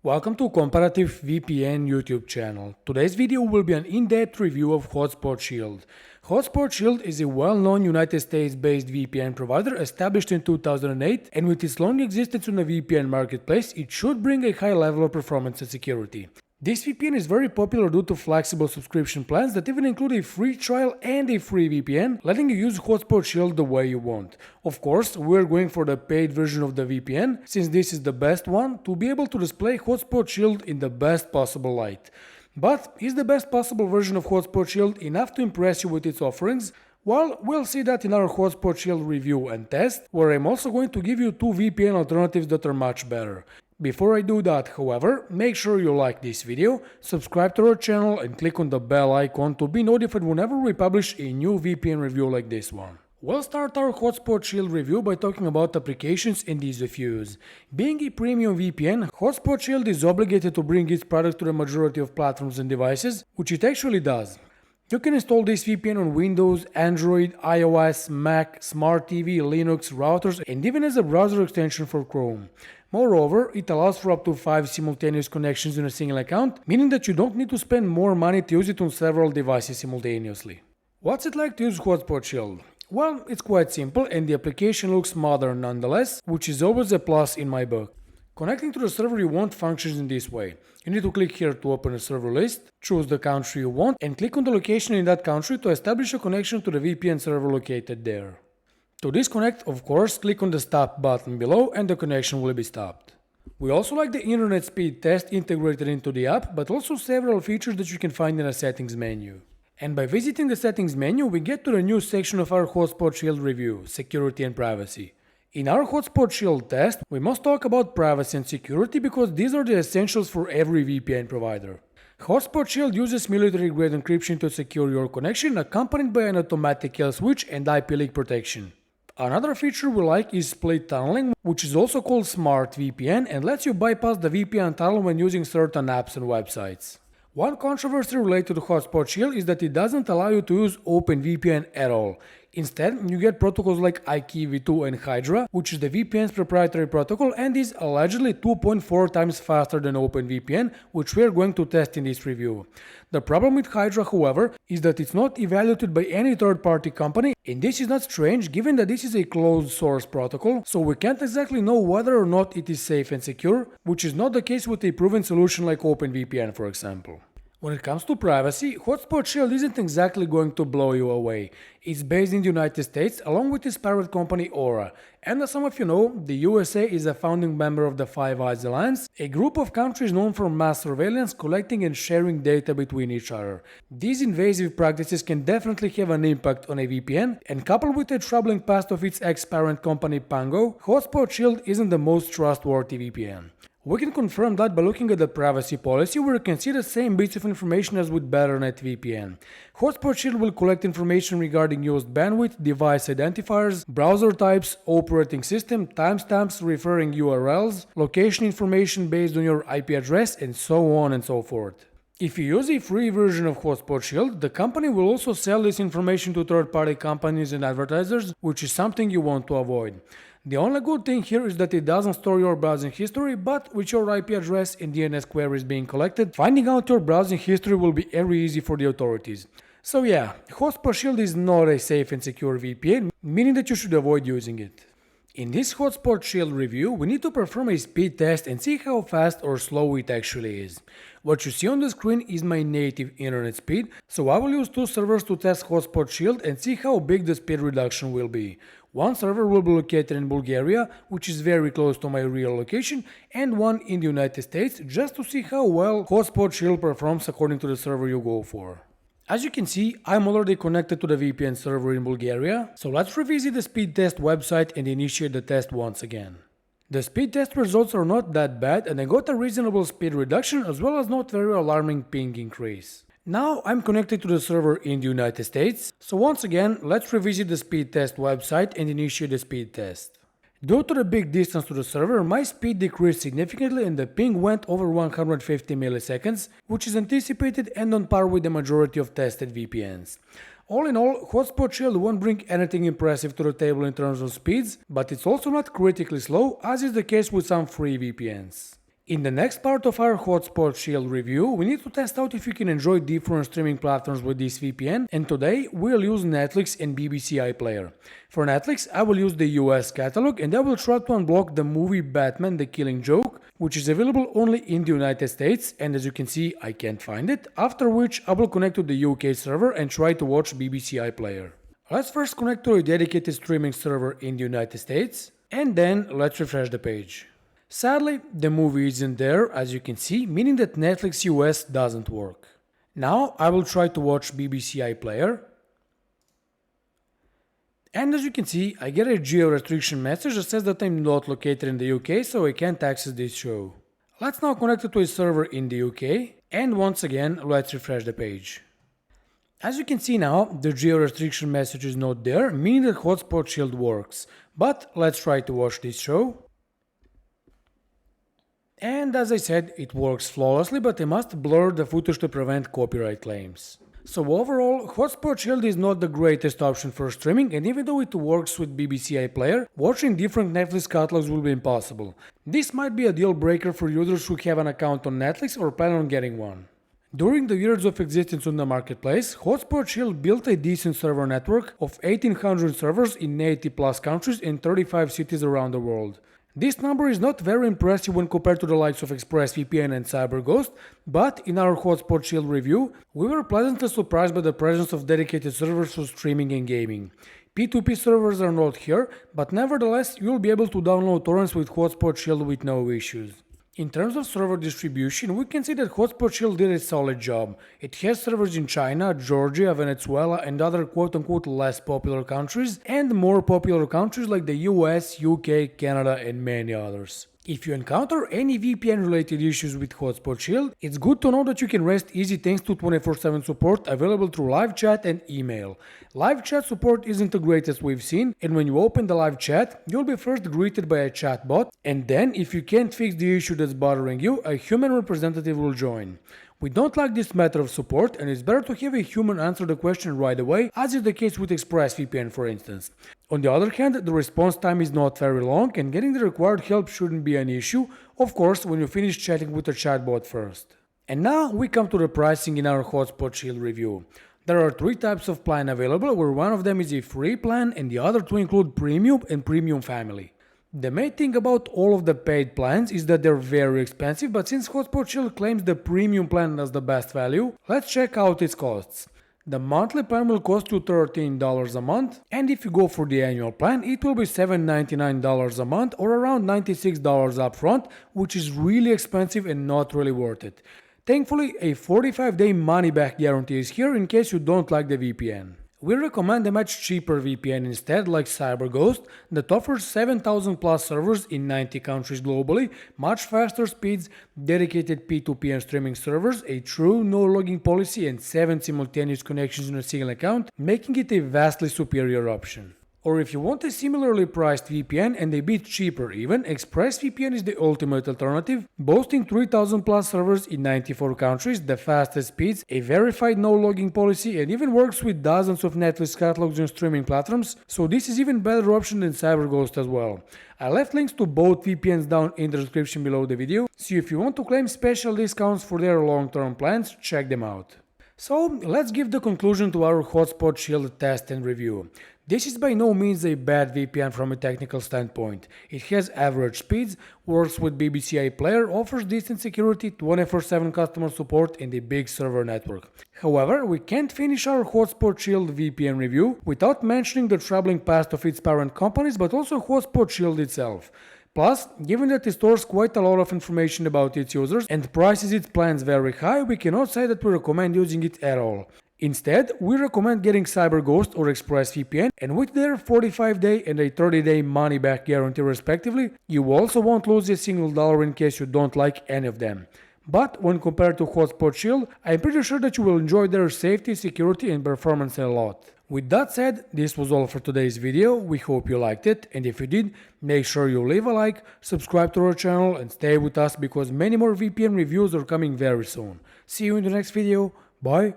Welcome to Comparative VPN YouTube channel. Today's video will be an in-depth review of Hotspot Shield. Hotspot Shield is a well-known United States-based VPN provider established in 2008, and with its long existence on the VPN marketplace, it should bring a high level of performance and security. This VPN is very popular due to flexible subscription plans that even include a free trial and a free VPN, letting you use Hotspot Shield the way you want. Of course, we're going for the paid version of the VPN, since this is the best one, to be able to display Hotspot Shield in the best possible light. But is the best possible version of Hotspot Shield enough to impress you with its offerings? Well, we'll see that in our Hotspot Shield review and test, where I'm also going to give you two VPN alternatives that are much better. Before I do that, however, make sure you like this video, subscribe to our channel and click on the bell icon to be notified whenever we publish a new VPN review like this one. We'll start our Hotspot Shield review by talking about applications and ease of use. Being a premium VPN, Hotspot Shield is obligated to bring its product to the majority of platforms and devices, which it actually does. You can install this VPN on Windows, Android, iOS, Mac, Smart TV, Linux, routers, and even as a browser extension for Chrome. Moreover, it allows for up to 5 simultaneous connections in a single account, meaning that you don't need to spend more money to use it on several devices simultaneously. What's it like to use Hotspot Shield? Well, it's quite simple and the application looks modern nonetheless, which is always a plus in my book. Connecting to the server you want functions in this way. You need to click here to open a server list, choose the country you want, and click on the location in that country to establish a connection to the VPN server located there. To disconnect, of course, click on the stop button below and the connection will be stopped. We also like the internet speed test integrated into the app, but also several features that you can find in the settings menu. And by visiting the settings menu, we get to the new section of our Hotspot Shield review, security and privacy. In our Hotspot Shield test, we must talk about privacy and security because these are the essentials for every VPN provider. Hotspot Shield uses military-grade encryption to secure your connection, accompanied by an automatic kill switch and IP leak protection. Another feature we like is split tunneling, which is also called Smart VPN and lets you bypass the VPN tunnel when using certain apps and websites. One controversy related to Hotspot Shield is that it doesn't allow you to use OpenVPN at all. Instead, you get protocols like IKEv2 and Hydra, which is the VPN's proprietary protocol and is allegedly 2.4 times faster than OpenVPN, which we are going to test in this review. The problem with Hydra, however, is that it's not evaluated by any third-party company, and this is not strange given that this is a closed-source protocol, so we can't exactly know whether or not it is safe and secure, which is not the case with a proven solution like OpenVPN, for example. When it comes to privacy, Hotspot Shield isn't exactly going to blow you away. It's based in the United States along with its parent company Aura. And as some of you know, the USA is a founding member of the Five Eyes Alliance, a group of countries known for mass surveillance, collecting and sharing data between each other. These invasive practices can definitely have an impact on a VPN, and coupled with the troubling past of its ex-parent company Pango, Hotspot Shield isn't the most trustworthy VPN. We can confirm that by looking at the privacy policy, where you can see the same bits of information as with BetterNet VPN. Hotspot Shield will collect information regarding used bandwidth, device identifiers, browser types, operating system, timestamps, referring URLs, location information based on your IP address, and so on and so forth. If you use a free version of Hotspot Shield, the company will also sell this information to third-party companies and advertisers, which is something you want to avoid. The only good thing here is that it doesn't store your browsing history, but with your IP address and DNS queries being collected, finding out your browsing history will be very easy for the authorities. So yeah, Hotspot Shield is not a safe and secure VPN, meaning that you should avoid using it. In this Hotspot Shield review, we need to perform a speed test and see how fast or slow it actually is. What you see on the screen is my native internet speed, so I will use two servers to test Hotspot Shield and see how big the speed reduction will be. One server will be located in Bulgaria, which is very close to my real location, and one in the United States, just to see how well Hotspot Shield performs according to the server you go for. As you can see, I'm already connected to the VPN server in Bulgaria, so let's revisit the speed test website and initiate the test once again. The speed test results are not that bad, and I got a reasonable speed reduction as well as not very alarming ping increase. Now I'm connected to the server in the United States, so once again let's revisit the speed test website and initiate the speed test. Due to the big distance to the server, my speed decreased significantly and the ping went over 150 milliseconds, which is anticipated and on par with the majority of tested VPNs. All in all, Hotspot Shield won't bring anything impressive to the table in terms of speeds, but it's also not critically slow, as is the case with some free VPNs. In the next part of our Hotspot Shield review, we need to test out if you can enjoy different streaming platforms with this VPN, and today we'll use Netflix and BBC iPlayer. For Netflix, I will use the US catalog and I will try to unblock the movie Batman: The Killing Joke, which is available only in the United States, and as you can see, I can't find it, after which I will connect to the UK server and try to watch BBC iPlayer. Let's first connect to a dedicated streaming server in the United States, and then let's refresh the page. Sadly, the movie isn't there, as you can see, meaning that Netflix US doesn't work. Now I will try to watch BBC iPlayer. And as you can see, I get a geo-restriction message that says that I'm not located in the UK, so I can't access this show. Let's now connect it to a server in the UK, and once again, let's refresh the page. As you can see now, the geo-restriction message is not there, meaning that Hotspot Shield works. But let's try to watch this show. And as I said, it works flawlessly, but I must blur the footage to prevent copyright claims. So overall, Hotspot Shield is not the greatest option for streaming, and even though it works with BBC iPlayer, watching different Netflix catalogs will be impossible. This might be a deal breaker for users who have an account on Netflix or plan on getting one. During the years of existence on the marketplace, Hotspot Shield built a decent server network of 1800 servers in 80 plus countries in 35 cities around the world. This number is not very impressive when compared to the likes of ExpressVPN and CyberGhost, but in our Hotspot Shield review, we were pleasantly surprised by the presence of dedicated servers for streaming and gaming. P2P servers are not here, but nevertheless you'll be able to download torrents with Hotspot Shield with no issues. In terms of server distribution, we can see that Hotspot Shield did a solid job. It has servers in China, Georgia, Venezuela and other quote-unquote less popular countries, and more popular countries like the US, UK, Canada and many others. If you encounter any VPN related issues with Hotspot Shield, it's good to know that you can rest easy thanks to 24/7 support available through live chat and email. Live chat support isn't the greatest we've seen, and when you open the live chat, you'll be first greeted by a chatbot, and then if you can't fix the issue that's bothering you, a human representative will join. We don't like this method of support, and it's better to have a human answer the question right away, as is the case with ExpressVPN for instance. On the other hand, the response time is not very long, and getting the required help shouldn't be an issue, of course when you finish chatting with the chatbot first. And now we come to the pricing in our Hotspot Shield review. There are three types of plan available, where one of them is a free plan and the other two include Premium and Premium Family. The main thing about all of the paid plans is that they're very expensive, but since Hotspot Shield claims the premium plan as the best value, let's check out its costs. The monthly plan will cost you $13 a month, and if you go for the annual plan, it will be $799 a month or around $96 upfront, which is really expensive and not really worth it. Thankfully, a 45-day money-back guarantee is here in case you don't like the VPN. We recommend a much cheaper VPN instead, like CyberGhost, that offers 7,000 plus servers in 90 countries globally, much faster speeds, dedicated P2P and streaming servers, a true no-logging policy and 7 simultaneous connections in a single account, making it a vastly superior option. Or if you want a similarly priced VPN and a bit cheaper even, ExpressVPN is the ultimate alternative, boasting 3000 plus servers in 94 countries, the fastest speeds, a verified no-logging policy, and even works with dozens of Netflix catalogs and streaming platforms, so this is even better option than CyberGhost as well. I left links to both VPNs down in the description below the video, so if you want to claim special discounts for their long-term plans, check them out. So let's give the conclusion to our Hotspot Shield test and review. This is by no means a bad VPN from a technical standpoint. It has average speeds, works with BBC iPlayer, offers decent security, 24/7 customer support and a big server network. However, we can't finish our Hotspot Shield VPN review without mentioning the troubling past of its parent companies, but also Hotspot Shield itself. Plus, given that it stores quite a lot of information about its users and prices its plans very high, we cannot say that we recommend using it at all. Instead, we recommend getting CyberGhost or ExpressVPN, and with their 45-day and a 30-day money-back guarantee respectively, you also won't lose a single dollar in case you don't like any of them. But when compared to Hotspot Shield, I'm pretty sure that you will enjoy their safety, security and performance a lot. With that said, this was all for today's video. We hope you liked it, and if you did, make sure you leave a like, subscribe to our channel and stay with us because many more VPN reviews are coming very soon. See you in the next video. Bye!